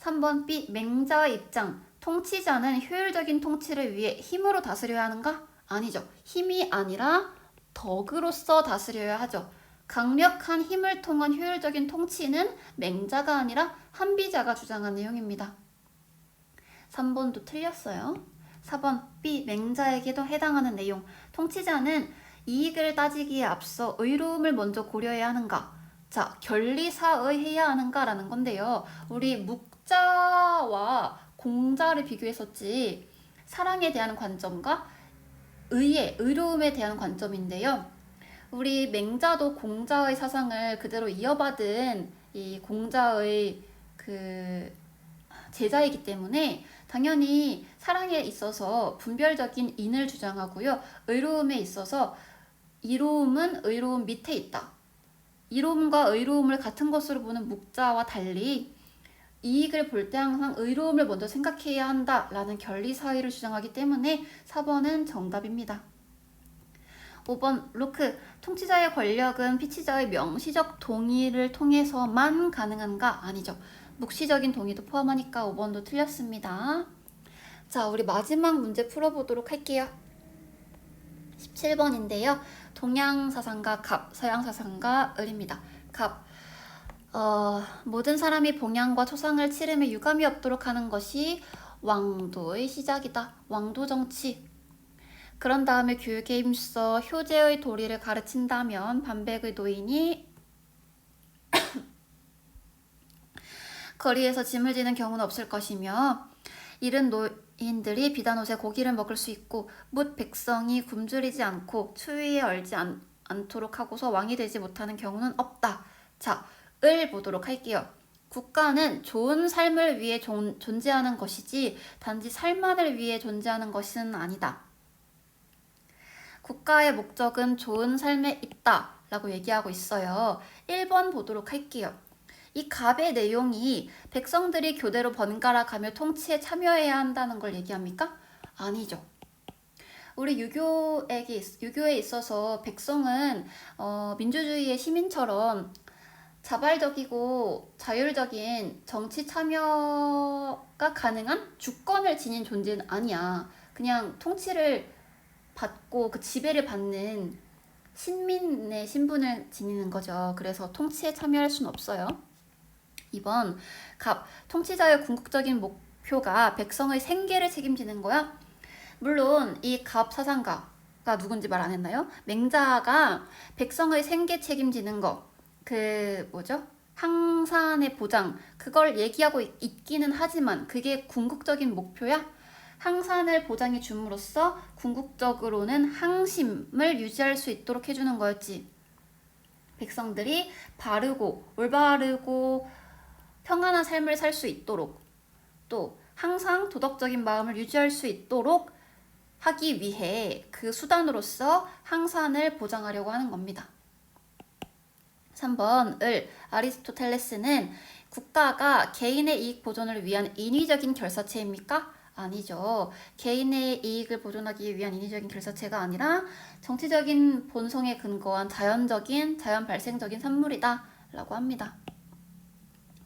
3번 B. 맹자의 입장. 통치자는 효율적인 통치를 위해 힘으로 다스려야 하는가? 아니죠. 힘이 아니라 덕으로서 다스려야 하죠. 강력한 힘을 통한 효율적인 통치는 맹자가 아니라 한비자가 주장한 내용입니다. 3번도 틀렸어요. 4번 B. 맹자에게도 해당하는 내용. 통치자는 이익을 따지기에 앞서 의로움을 먼저 고려해야 하는가? 자, 결리사의해야 하는가? 라는 건데요. 우리 묵자와 공자를 비교했었지. 사랑에 대한 관점과 의로움에 대한 관점인데요. 우리 맹자도 공자의 사상을 그대로 이어받은 이 공자의 그 제자이기 때문에 당연히 사랑에 있어서 분별적인 인을 주장하고요. 의로움에 있어서 이로움은 의로움 밑에 있다. 이로움과 의로움을 같은 것으로 보는 묵자와 달리 이익을 볼 때 항상 의로움을 먼저 생각해야 한다라는 결리사의를 주장하기 때문에 4번은 정답입니다. 5번 로크. 통치자의 권력은 피치자의 명시적 동의를 통해서만 가능한가? 아니죠. 묵시적인 동의도 포함하니까 5번도 틀렸습니다. 자, 우리 마지막 문제 풀어보도록 할게요. 17번인데요. 동양 사상가 갑, 서양 사상가 을입니다. 갑. 모든 사람이 봉양과 초상을 치름에 유감이 없도록 하는 것이 왕도의 시작이다. 왕도 정치. 그런 다음에 교육에 힘써 효제의 도리를 가르친다면 반백의 노인이 거리에서 짐을 지는 경우는 없을 것이며, 이른 노인들이 비단옷에 고기를 먹을 수 있고 뭇 백성이 굶주리지 않고 추위에 얼지 않도록 하고서 왕이 되지 못하는 경우는 없다. 자, 을 보도록 할게요. 국가는 좋은 삶을 위해 존재하는 것이지 단지 살만을 위해 존재하는 것은 아니다. 국가의 목적은 좋은 삶에 있다 라고 얘기하고 있어요. 1번 보도록 할게요. 이 갑의 내용이 백성들이 교대로 번갈아 가며 통치에 참여해야 한다는 걸 얘기합니까? 아니죠. 우리 유교에 있어서 백성은 민주주의의 시민처럼 자발적이고 자율적인 정치 참여가 가능한 주권을 지닌 존재는 아니야. 그냥 통치를 받고 그 지배를 받는 신민의 신분을 지니는 거죠. 그래서 통치에 참여할 수는 없어요. 2번, 갑, 통치자의 궁극적인 목표가 백성의 생계를 책임지는 거야? 물론 이 갑 사상가가 누군지 말 안 했나요? 맹자가 백성의 생계 책임지는 거, 항산의 보장, 그걸 얘기하고 있기는 하지만 그게 궁극적인 목표야? 항산을 보장해 줌으로써 궁극적으로는 항심을 유지할 수 있도록 해주는 거였지. 백성들이 바르고 올바르고 평안한 삶을 살 수 있도록, 또 항상 도덕적인 마음을 유지할 수 있도록 하기 위해 그 수단으로서 항산을 보장하려고 하는 겁니다. 3번 을, 아리스토텔레스는 국가가 개인의 이익 보존을 위한 인위적인 결사체입니까? 아니죠. 개인의 이익을 보존하기 위한 인위적인 결사체가 아니라 정치적인 본성에 근거한 자연 발생적인 산물이다 라고 합니다.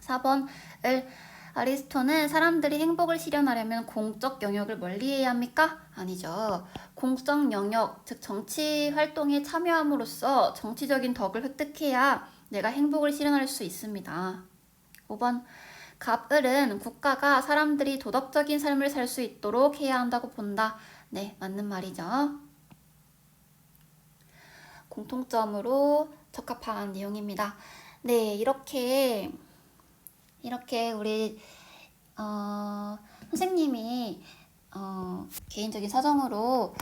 4번 을, 아리스토는 사람들이 행복을 실현하려면 공적 영역을 멀리해야 합니까? 아니죠. 공적 영역, 즉 정치 활동에 참여함으로써 정치적인 덕을 획득해야 내가 행복을 실현할 수 있습니다. 5번 갑을은 국가가 사람들이 도덕적인 삶을 살 수 있도록 해야 한다고 본다. 네, 맞는 말이죠. 공통점으로 적합한 내용입니다. 네, 이렇게 우리 선생님이 개인적인 사정으로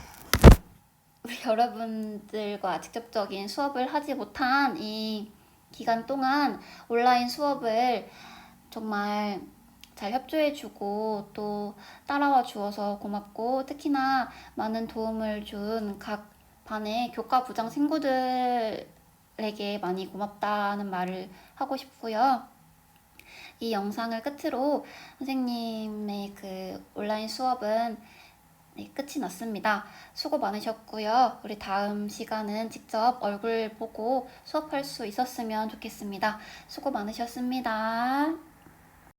우리 여러분들과 직접적인 수업을 하지 못한 이 기간 동안 온라인 수업을 정말 잘 협조해주고 또 따라와 주어서 고맙고, 특히나 많은 도움을 준 각 반의 교과 부장 친구들에게 많이 고맙다는 말을 하고 싶고요. 이 영상을 끝으로 선생님의 그 온라인 수업은 끝이 났습니다. 수고 많으셨고요. 우리 다음 시간은 직접 얼굴 보고 수업할 수 있었으면 좋겠습니다. 수고 많으셨습니다.